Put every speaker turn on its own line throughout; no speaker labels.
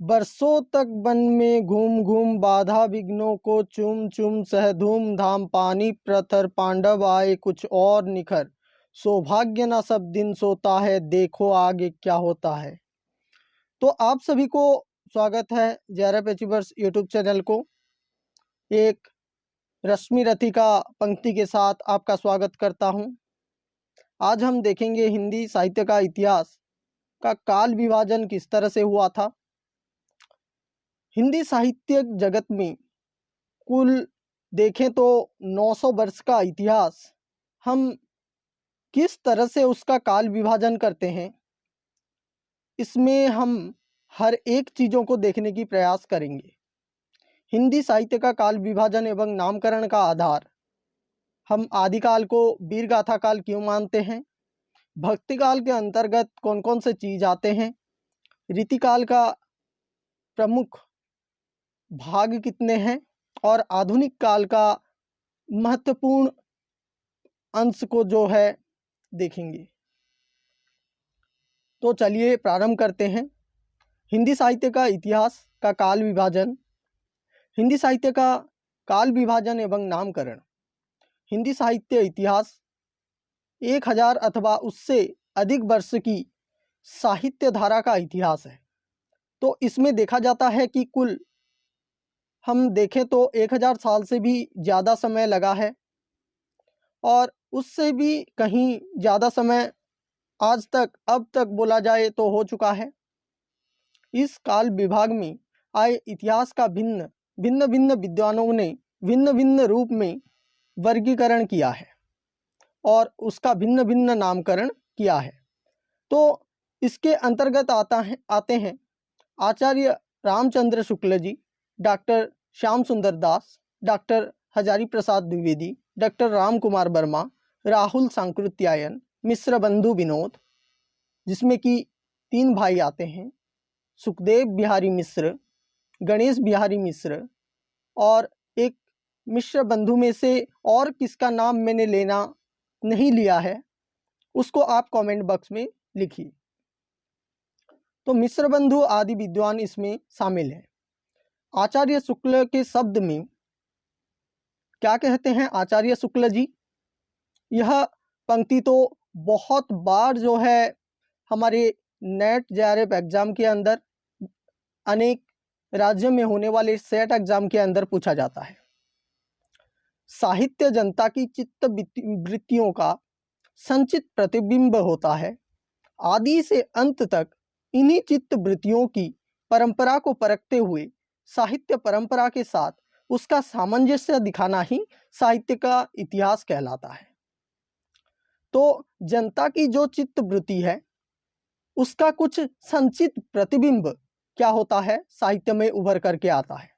बरसों तक वन में घूम घूम बाधा विघ्नों को चूम चूम सह धूम धाम पानी प्रथर पांडव आए कुछ और निखर सौभाग्य न सब दिन सोता है देखो आगे क्या होता है। तो आप सभी को स्वागत है JRF अचीवर्स यूट्यूब चैनल को। एक रश्मि रथिका पंक्ति के साथ आपका स्वागत करता हूं। आज हम देखेंगे हिंदी साहित्य का इतिहास का काल विभाजन किस तरह से हुआ था। हिंदी साहित्य जगत में कुल देखें तो 900 वर्ष का इतिहास, हम किस तरह से उसका काल विभाजन करते हैं, इसमें हम हर एक चीज़ों को देखने की प्रयास करेंगे। हिंदी साहित्य का काल विभाजन एवं नामकरण का आधार, हम आदिकाल को वीर गाथा काल क्यों मानते हैं, भक्ति काल के अंतर्गत कौन कौन से चीज आते हैं, रीतिकाल का प्रमुख भाग कितने हैं और आधुनिक काल का महत्वपूर्ण अंश को जो है देखेंगे। तो चलिए प्रारंभ करते हैं। हिंदी साहित्य का इतिहास का काल विभाजन। हिंदी साहित्य का काल विभाजन एवं नामकरण। हिंदी साहित्य इतिहास 1000 अथवा उससे अधिक वर्ष की साहित्य धारा का इतिहास है। तो इसमें देखा जाता है कि कुल हम देखें तो 1000 साल से भी ज़्यादा समय लगा है और उससे भी कहीं ज़्यादा समय आज तक अब तक बोला जाए तो हो चुका है। इस काल विभाग में आए इतिहास का भिन्न भिन्न विद्वानों ने भिन्न भिन्न रूप में वर्गीकरण किया है और उसका भिन्न भिन्न नामकरण किया है। तो इसके अंतर्गत आते हैं आचार्य रामचंद्र शुक्ल जी, डॉक्टर श्याम सुंदर दास, डॉक्टर हजारी प्रसाद द्विवेदी, डॉक्टर राम कुमार वर्मा, राहुल सांकृत्यायन, मिश्र बंधु विनोद, जिसमें कि 3 भाई आते हैं, सुखदेव बिहारी मिश्र, गणेश बिहारी मिश्र और एक मिश्र बंधु में से और किसका नाम मैंने लेना नहीं लिया है उसको आप कमेंट बॉक्स में लिखिए। तो मिश्र बंधु आदि विद्वान इसमें शामिल हैं। आचार्य शुक्ल के शब्द में क्या कहते हैं आचार्य शुक्ल जी? यह पंक्ति तो बहुत बार जो है हमारे नेट JRF एग्जाम के अंदर, अनेक राज्यों में होने वाले सेट एग्जाम के अंदर पूछा जाता है। साहित्य जनता की चित्त वृत्तियों का संचित प्रतिबिंब होता है। आदि से अंत तक इन्हीं चित्त वृत्तियों की परंपरा को परखते हुए साहित्य परंपरा के साथ उसका सामंजस्य दिखाना ही साहित्य का इतिहास कहलाता है। तो जनता की जो चित्त वृत्ति है उसका कुछ संचित प्रतिबिंब क्या होता है, साहित्य में उभर करके आता है।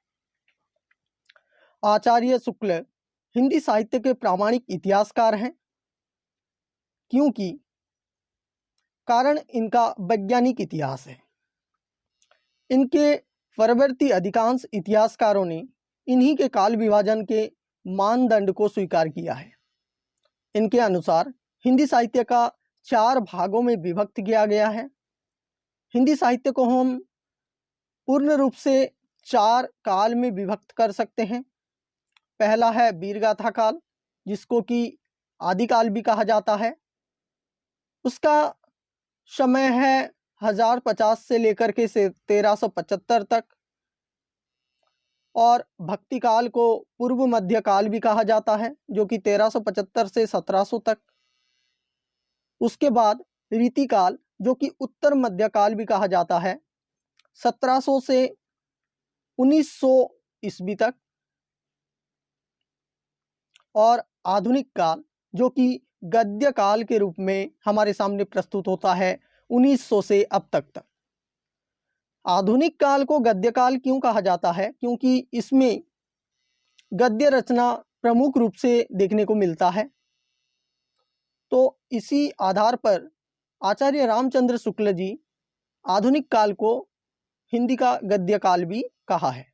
आचार्य शुक्ल हिंदी साहित्य के प्रामाणिक इतिहासकार हैं, क्योंकि कारण इनका वैज्ञानिक इतिहास है। इनके परवर्ती अधिकांश इतिहासकारों ने इन्हीं के काल विभाजन के मानदंड को स्वीकार किया है। इनके अनुसार हिंदी साहित्य का 4 भागों में विभक्त किया गया है। हिंदी साहित्य को हम पूर्ण रूप से 4 काल में विभक्त कर सकते हैं। पहला है वीरगाथा काल, जिसको कि आदिकाल भी कहा जाता है। उसका समय है 1050 से लेकर के 1375 तक। और भक्ति काल को पूर्व मध्य काल भी कहा जाता है, जो कि 1375 से 1700 तक। उसके बाद रीति काल, जो कि उत्तर मध्य काल भी कहा जाता है, 1700 से 1900 ईस्वी तक। और आधुनिक काल, जो कि गद्य काल के रूप में हमारे सामने प्रस्तुत होता है 1900 से अब तक। आधुनिक काल को गद्य काल क्यों कहा जाता है? क्योंकि इसमें गद्य रचना प्रमुख रूप से देखने को मिलता है। तो इसी आधार पर आचार्य रामचंद्र शुक्ल जी आधुनिक काल को हिंदी का गद्य काल भी कहा है।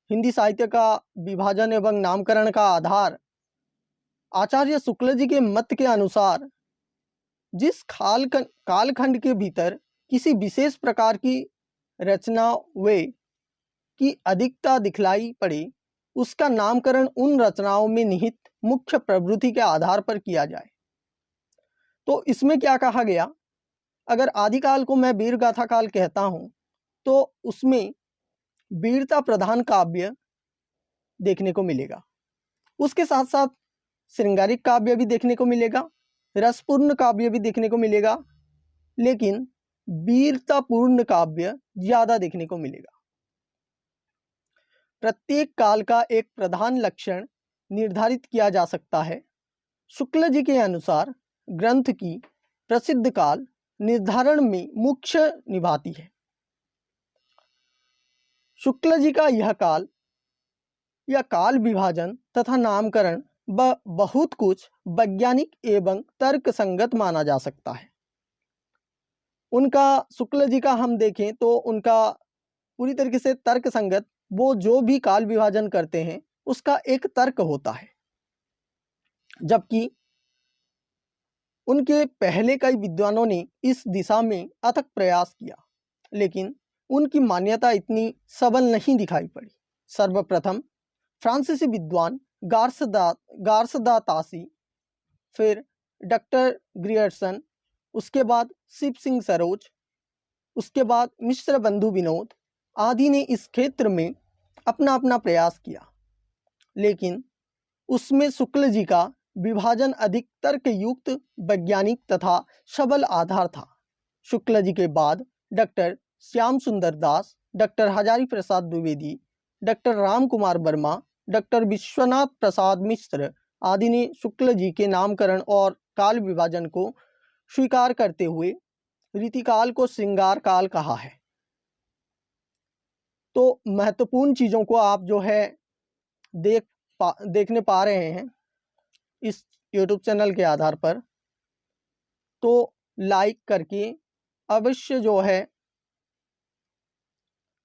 हिंदी साहित्य का विभाजन एवं नामकरण का आधार आचार्य शुक्ल जी के मत के अनुसार जिस कालखंड के भीतर किसी विशेष प्रकार की रचनाएं की अधिकता दिखलाई पड़े, उसका नामकरण उन रचनाओं में निहित मुख्य प्रवृत्ति के आधार पर किया जाए। तो इसमें क्या कहा गया, अगर आदिकाल को मैं वीर गाथा काल कहता हूं तो उसमें वीरता प्रधान काव्य देखने को मिलेगा, उसके साथ साथ श्रृंगारिक काव्य भी देखने को मिलेगा, रसपूर्ण काव्य भी देखने को मिलेगा, लेकिन वीरतापूर्ण काव्य ज्यादा देखने को मिलेगा। प्रत्येक काल का एक प्रधान लक्षण निर्धारित किया जा सकता है। शुक्ल जी के अनुसार ग्रंथ की प्रसिद्ध काल निर्धारण में मुख्य निभाती है। शुक्ल जी का यह काल या काल विभाजन तथा नामकरण बहुत कुछ वैज्ञानिक एवं तर्क संगत माना जा सकता है। उनका शुक्ल जी का हम देखें तो उनका पूरी तरीके से तर्क संगत, वो जो भी काल विभाजन करते हैं उसका एक तर्क होता है, जबकि उनके पहले कई विद्वानों ने इस दिशा में अथक प्रयास किया, लेकिन उनकी मान्यता इतनी सबल नहीं दिखाई पड़ी। सर्वप्रथम फ्रांसीसी विद्वान गार्सदातासी, फिर डॉक्टर ग्रियर्सन, उसके बाद शिव सिंह सरोज, उसके बाद मिश्र बंधु विनोद आदि ने इस क्षेत्र में अपना अपना प्रयास किया, लेकिन उसमें शुक्ल जी का विभाजन अधिक तर्कयुक्त, वैज्ञानिक तथा सबल आधार था। शुक्ल जी के बाद डॉक्टर श्याम सुंदर दास, doctor Hazari Prasad Dwivedi, doctor Ram Kumar Verma, doctor Vishwanath Prasad Mishra आदि ने शुक्ल जी के नामकरण और काल विभाजन को स्वीकार करते हुए रीतिकाल को श्रृंगार काल कहा है। तो महत्वपूर्ण चीजों को आप जो है देखने पा रहे हैं इस YouTube चैनल के आधार पर, तो लाइक करके अवश्य जो है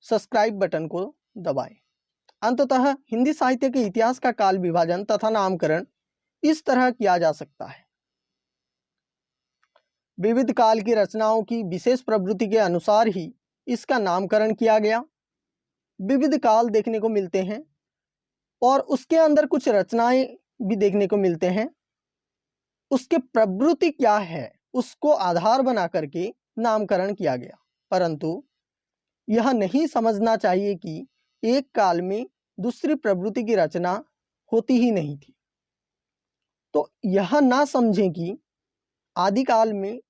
सब्सक्राइब बटन को दबाएं। अंततः हिंदी साहित्य के इतिहास का काल विभाजन तथा नामकरण इस तरह किया जा सकता है। विविध काल की रचनाओं की विशेष प्रवृत्ति के अनुसार ही इसका नामकरण किया गया। विविध काल देखने को मिलते हैं और उसके अंदर कुछ रचनाएं भी देखने को मिलते हैं, उसके प्रवृत्ति क्या है उसको आधार बना करके नामकरण किया गया। परंतु यह नहीं समझना चाहिए कि एक काल में दूसरी प्रवृत्ति की रचना होती ही नहीं थी। तो यह ना समझें कि आदिकाल में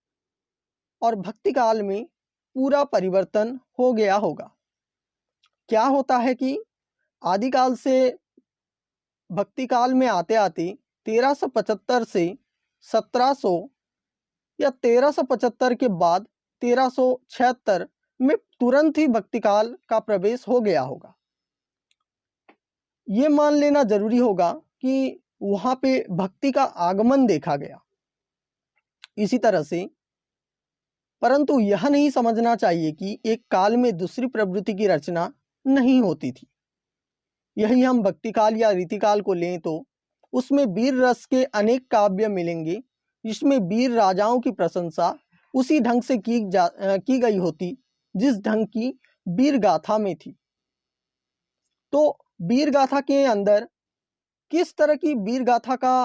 और भक्ति काल में पूरा परिवर्तन हो गया होगा। क्या होता है कि आदिकाल से भक्ति काल में आते आते 1375 से 1700 या 1375 के बाद 1376 में तुरंत ही भक्ति काल का प्रवेश हो गया होगा। ये मान लेना जरूरी होगा कि वहां पे भक्ति का आगमन देखा गया। इसी तरह से परंतु यह नहीं समझना चाहिए कि एक काल में दूसरी प्रवृत्ति की रचना नहीं होती थी। यही हम भक्ति काल या रीतिकाल को लें तो उसमें वीर रस के अनेक काव्य मिलेंगे, जिसमें वीर राजाओं की प्रशंसा उसी ढंग से की गई होती जिस ढंग की वीर गाथा में थी। तो वीर गाथा के अंदर किस तरह की वीर गाथा का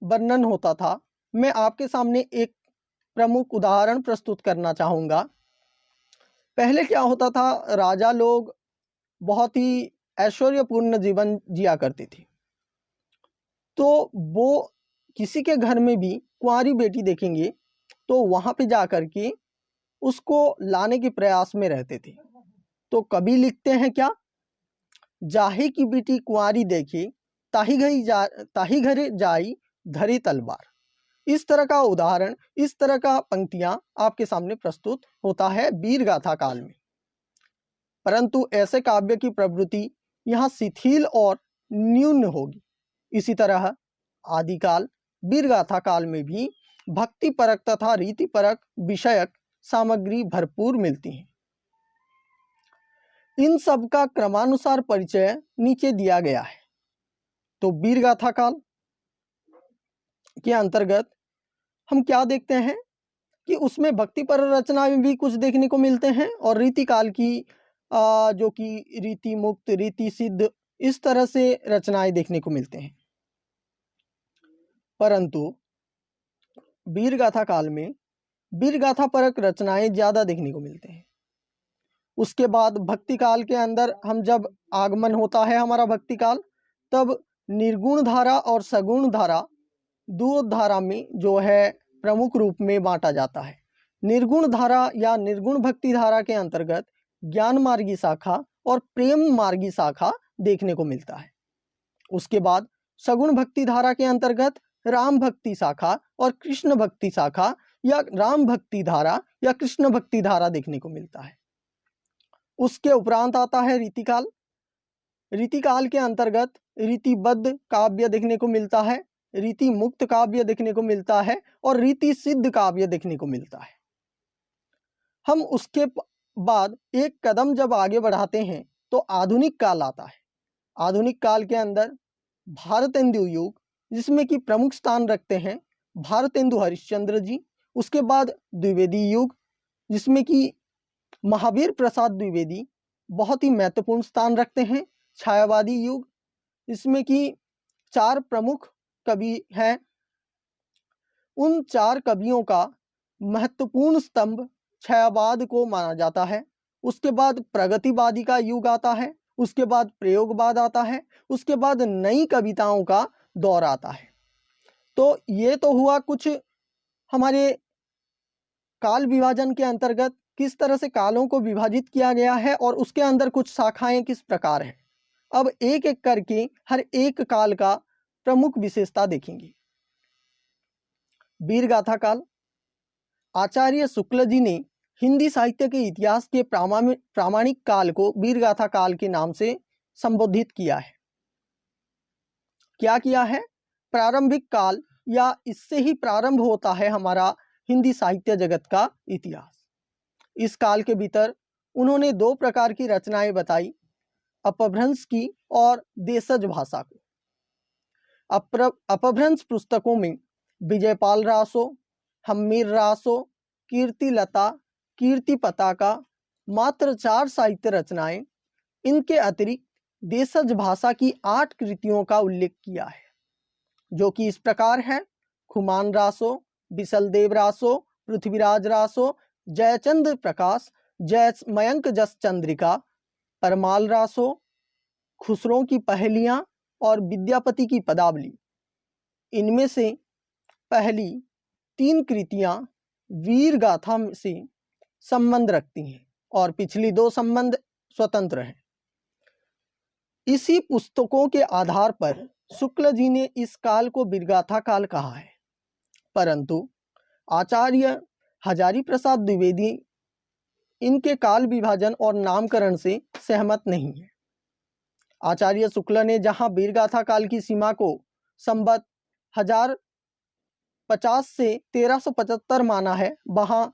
वर्णन होता था, मैं आपके सामने एक प्रमुख उदाहरण प्रस्तुत करना चाहूँगा। पहले क्या होता था, राजा लोग बहुत ही ऐश्वर्यपूर्ण जीवन जिया करते थे, तो वो किसी के घर में भी कुंवारी बेटी देखेंगे तो वहां पे जा करके उसको लाने के प्रयास में रहते थे। तो कवि लिखते हैं क्या, जाहे की बेटी कुंवारी देखे ताही घरे जाई धरे तलवार। इस तरह का उदाहरण, इस तरह का पंक्तियां आपके सामने प्रस्तुत होता है वीर गाथा काल में। परंतु ऐसे काव्य की प्रवृत्ति यहाँ शिथिल और न्यून होगी। इसी तरह आदिकाल वीर गाथा काल में भी भक्ति परक तथा रीति परक विषयक सामग्री भरपूर मिलती है। इन सब का क्रमानुसार परिचय नीचे दिया गया है। तो वीर गाथा काल के अंतर्गत हम क्या देखते हैं कि उसमें भक्ति पर रचनाएं भी कुछ देखने को मिलते हैं और रीति काल की जो कि रीति मुक्त, रीति सिद्ध, इस तरह से रचनाएं देखने को मिलते हैं। परंतु वीर गाथा काल में वीर गाथा परक रचनाएं ज्यादा देखने को मिलते हैं। उसके बाद भक्ति काल के अंदर हम जब आगमन होता है हमारा भक्ति काल, तब निर्गुण धारा और सगुण धारा दो धारा में जो है प्रमुख रूप में बांटा जाता है। निर्गुण धारा या निर्गुण भक्ति धारा के अंतर्गत ज्ञान मार्गी शाखा और प्रेम मार्गी शाखा देखने को मिलता है। उसके बाद सगुण भक्ति धारा के अंतर्गत राम भक्ति शाखा और कृष्ण भक्ति शाखा या राम भक्ति धारा या कृष्ण भक्ति धारा देखने को मिलता है। उसके उपरांत आता है रीतिकाल। रीतिकाल के अंतर्गत रीतिबद्ध काव्य देखने को मिलता है, रीति मुक्त काव्य देखने को मिलता है और रीति सिद्ध काव्य देखने को मिलता है। हम उसके बाद एक कदम जब आगे बढ़ाते हैं तो आधुनिक काल आता है। आधुनिक काल के अंदर भारतेंदु युग, जिसमें कि प्रमुख स्थान रखते हैं भारतेंदु हरिश्चंद्र जी। उसके बाद द्विवेदी युग, जिसमें कि महावीर प्रसाद द्विवेदी बहुत ही महत्वपूर्ण स्थान रखते हैं। छायावादी युग, इसमें कि 4 प्रमुख कवि हैं। उन 4 कवियों का महत्वपूर्ण स्तंभ छायावाद को माना जाता है। उसके बाद प्रगतिवादी का युग आता है, उसके बाद प्रयोगवाद आता है, उसके बाद नई कविताओं का दौर आता है। तो ये तो हुआ कुछ हमारे काल विभाजन के अंतर्गत किस तरह से कालों को विभाजित किया गया है और उसके अंदर कुछ शाखाएं किस प्रकार हैं। अब एक एक करके हर एक काल का प्रमुख विशेषता देखेंगे। वीर गाथा काल। आचार्य शुक्ल जी ने हिंदी साहित्य के इतिहास के प्रामाणिक काल को वीर गाथा काल के नाम से संबोधित किया है। क्या किया है? प्रारंभिक काल, या इससे ही प्रारंभ होता है हमारा हिंदी साहित्य जगत का इतिहास। इस काल के भीतर उन्होंने 2 प्रकार की रचनाएं बताई, अपभ्रंश की और देशज भाषा को। अपभ्रंश पुस्तकों में विजयपाल रासो, हम्मीर रासो, कीर्ति लता, कीर्ति पताका, मात्र 4 साहित्य रचनाएं। इनके अतिरिक्त देशज भाषा की 8 कृतियों का उल्लेख किया है, जो कि इस प्रकार है: खुमान रासो, बिसलदेव रासो, पृथ्वीराज रासो, जयचंद प्रकाश, मयंक जस चंद्रिका, परमाल रासो, खुसरों की पहेलियां और विद्यापति की पदावली। इनमें से पहली 3 कृतियां वीर गाथा से संबंध रखती हैं और पिछली 2 संबंध स्वतंत्र हैं। इसी पुस्तकों के आधार पर शुक्ल जी ने इस काल को वीरगाथा काल कहा है, परंतु आचार्य हजारी प्रसाद द्विवेदी इनके काल विभाजन और नामकरण से सहमत नहीं है। आचार्य शुक्ल ने जहां वीरगाथा काल की सीमा को संवत 1050 से 1375 माना है, वहां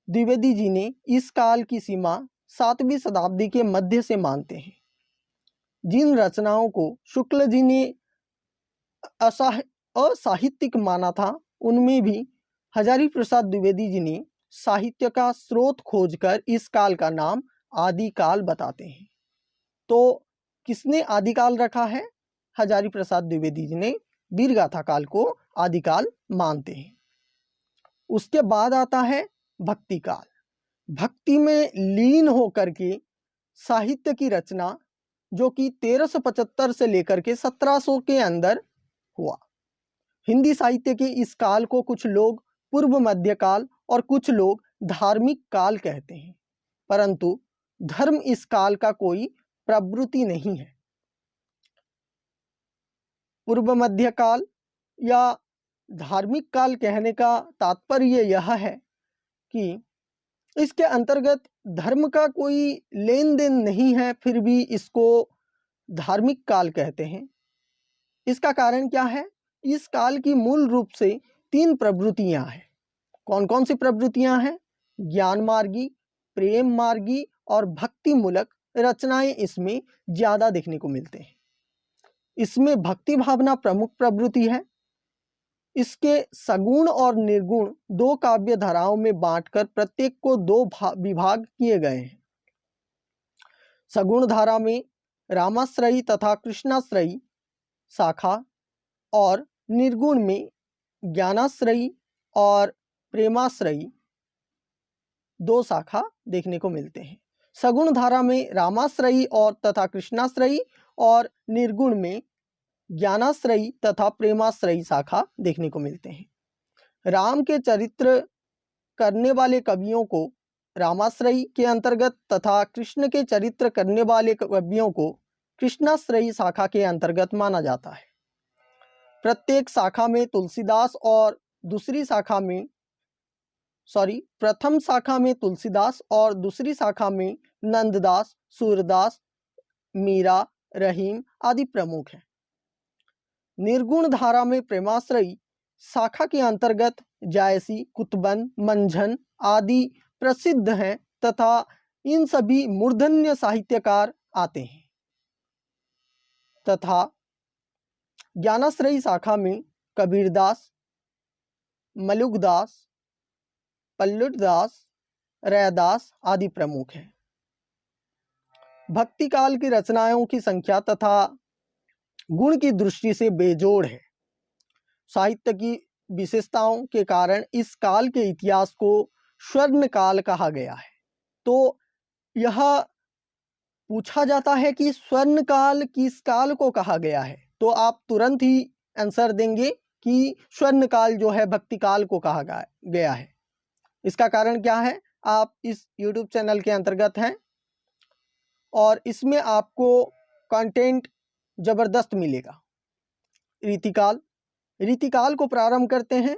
द्विवेदी जी ने इस काल की सीमा 7वीं शताब्दी के मध्य से मानते हैं। जिन रचनाओं को शुक्ल जी ने असाहित्यिक माना था, उनमें भी हजारी प्रसाद द्विवेदी जी ने साहित्य का स्रोत खोजकर इस काल का नाम आदिकाल बताते हैं। तो किसने आदिकाल रखा है? हजारी प्रसाद द्विवेदी जी ने वीरगाथा काल को आदिकाल मानते हैं। उसके बाद आता है भक्ति काल। भक्ति में लीन होकर के साहित्य की रचना, जो कि 1375 से लेकर के 1700 के अंदर हुआ। हिंदी साहित्य के इस काल को कुछ लोग पूर्व मध्य काल और कुछ लोग धार्मिक काल कहते हैं, परंतु धर्म इस काल का कोई प्रवृत्ति नहीं है। पूर्व मध्य काल या धार्मिक काल कहने का तात्पर्य यह है कि इसके अंतर्गत धर्म का कोई लेन देन नहीं है, फिर भी इसको धार्मिक काल कहते हैं। इसका कारण क्या है? इस काल की मूल रूप से 3 प्रवृत्तियां हैं। कौन कौन सी प्रवृत्तियां हैं? ज्ञान मार्गी, प्रेम मार्गी और भक्ति मूलक रचनाएं इसमें ज्यादा देखने को मिलते हैं। इसमें भक्ति भावना प्रमुख प्रवृत्ति है। इसके सगुण और निर्गुण दो काव्य धाराओं में बांटकर प्रत्येक को दो विभाग किए गए हैं। सगुण धारा में रामाश्रयी तथा कृष्णाश्रयी शाखा और निर्गुण में ज्ञानाश्रयी और प्रेमाश्रयी दो शाखा देखने को मिलते हैं। सगुण धारा में रामाश्रयी और तथा कृष्णाश्रयी और निर्गुण में ज्ञानाश्रयी तथा प्रेमाश्रयी शाखा देखने को मिलते हैं। राम के चरित्र करने वाले कवियों को रामाश्रयी के अंतर्गत तथा कृष्ण के चरित्र करने वाले कवियों को कृष्णाश्रयी शाखा के अंतर्गत माना जाता है। प्रत्येक शाखा में तुलसीदास और प्रथम शाखा में तुलसीदास और दूसरी शाखा में नंददास, सूरदास, मीरा, रहीम आदि प्रमुख हैं। निर्गुण धारा में प्रेमाश्रयी शाखा के अंतर्गत जायसी, कुतुबन, मंझन आदि प्रसिद्ध हैं तथा इन सभी मूर्धन्य साहित्यकार आते हैं। तथा ज्ञानाश्रयी शाखा में कबीरदास, मलुकदास, पल्लुदास, रैदास आदि प्रमुख हैं। भक्ति काल की रचनाओं की संख्या तथा गुण की दृष्टि से बेजोड़ है। साहित्य की विशेषताओं के कारण इस काल के इतिहास को स्वर्ण काल कहा गया है। तो यह पूछा जाता है कि स्वर्ण काल किस काल को कहा गया है, तो आप तुरंत ही आंसर देंगे कि स्वर्ण काल जो है भक्ति काल को कहा गया है। इसका कारण क्या है? आप इस YouTube चैनल के अंतर्गत हैं और इसमें आपको कंटेंट जबरदस्त मिलेगा। रीतिकाल को प्रारंभ करते हैं।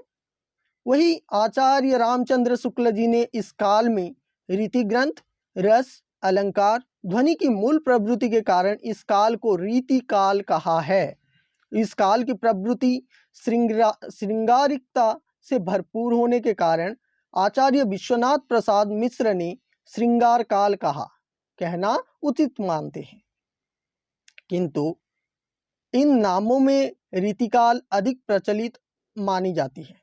वही आचार्य रामचंद्र शुक्ल जी ने इस काल में रीति ग्रंथ, रस, अलंकार, ध्वनि की मूल प्रवृत्ति के कारण इस काल को रीति काल कहा है। इस काल की प्रवृत्ति श्रृंगारिकता से भरपूर होने के कारण आचार्य विश्वनाथ प्रसाद मिश्र ने श्रृंगार काल कहना उचित मानते हैं। किंतु इन नामों में रीतिकाल अधिक प्रचलित मानी जाती है।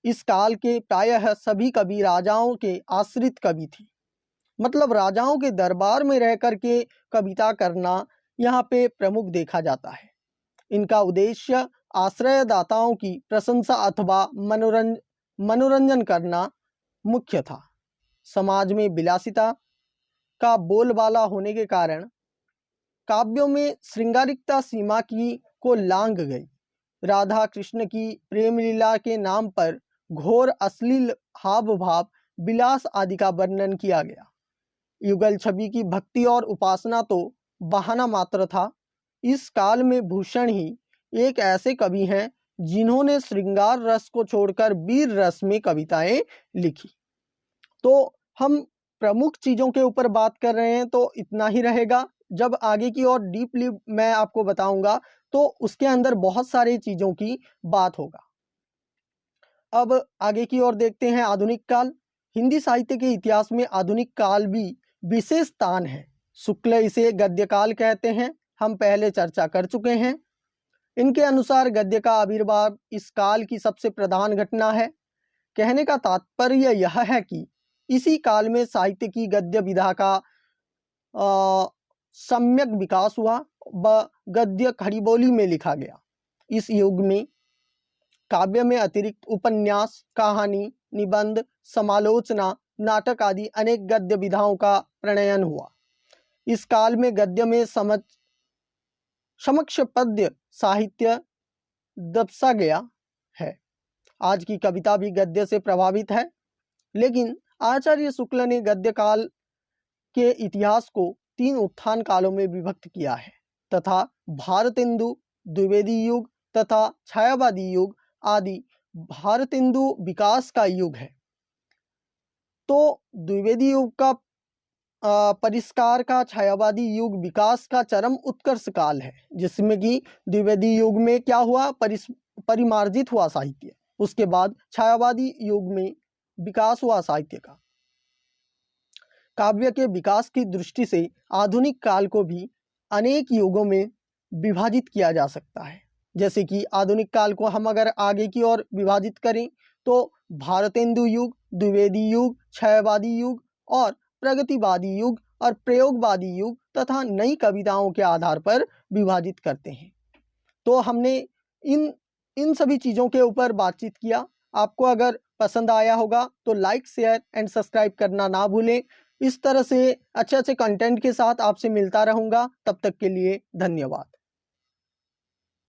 इस काल के प्रायः सभी कवि राजाओं के आश्रित कवि थे, मतलब राजाओं के दरबार में रह करके कविता करना यहाँ पे प्रमुख देखा जाता है। इनका उद्देश्य आश्रयदाताओं की प्रशंसा अथवा मनोरंजन करना मुख्य था। समाज में विलासिता का बोलबाला होने के कारण काव्यों में श्रृंगारिकता सीमा को लांघ गई। राधा कृष्ण की प्रेम लीला के नाम पर घोर अश्लील हाव भाव, विलास आदि का वर्णन किया गया। युगल छवि की भक्ति और उपासना तो बहाना मात्र था। इस काल में भूषण ही एक ऐसे कवि हैं जिन्होंने श्रृंगार रस को छोड़कर वीर रस में कविताएं लिखी। तो हम प्रमुख चीजों के ऊपर बात कर रहे हैं, तो इतना ही रहेगा। जब आगे की और डीपली मैं आपको बताऊंगा तो उसके अंदर बहुत सारी चीजों की बात होगा। अब आगे की ओर देखते हैं आधुनिक काल। हिंदी साहित्य के इतिहास में आधुनिक काल भी विशेष स्थान है। शुक्ल इसे गद्य काल कहते हैं, हम पहले चर्चा कर चुके हैं। इनके अनुसार गद्य का आविर्भाव इस काल की सबसे प्रधान घटना है। कहने का तात्पर्य यह है कि इसी काल में साहित्य की गद्य विधा का सम्यक विकास हुआ व गद्य खड़ीबोली में लिखा गया। इस युग में काव्य में अतिरिक्त उपन्यास, कहानी, निबंध, समालोचना, नाटक आदि अनेक गद्य विधाओं का प्रणयन हुआ। इस काल में गद्य में समक्ष पद्य साहित्य दबसा गया है। आज की कविता भी गद्य से प्रभावित है, लेकिन आचार्य शुक्ल ने गद्य काल के इतिहास को 3 उत्थान कालों में विभक्त किया है तथा भारतेंदु, द्विवेदी युग तथा छायावादी युग आदि भारतेंदु विकास का युग है। तो द्विवेदी युग का परिष्कार का, छायावादी युग विकास का चरम उत्कर्ष काल है, जिसमें कि द्विवेदी युग में क्या हुआ, परिमार्जित हुआ साहित्य। उसके बाद छायावादी युग में विकास हुआ साहित्य का। काव्य के विकास की दृष्टि से आधुनिक काल को भी अनेक युगों में विभाजित किया जा सकता है। जैसे कि आधुनिक काल को हम अगर आगे की ओर विभाजित करें तो भारतेंदु युग, द्विवेदी युग, क्षयवादी युग और प्रगतिवादी युग और प्रयोगवादी युग तथा नई कविताओं के आधार पर विभाजित करते हैं। तो हमने इन इन सभी चीज़ों के ऊपर बातचीत किया। आपको अगर पसंद आया होगा तो लाइक, शेयर एंड सब्सक्राइब करना ना भूलें। इस तरह से अच्छे अच्छे कंटेंट के साथ आपसे मिलता रहूँगा। तब तक के लिए धन्यवाद।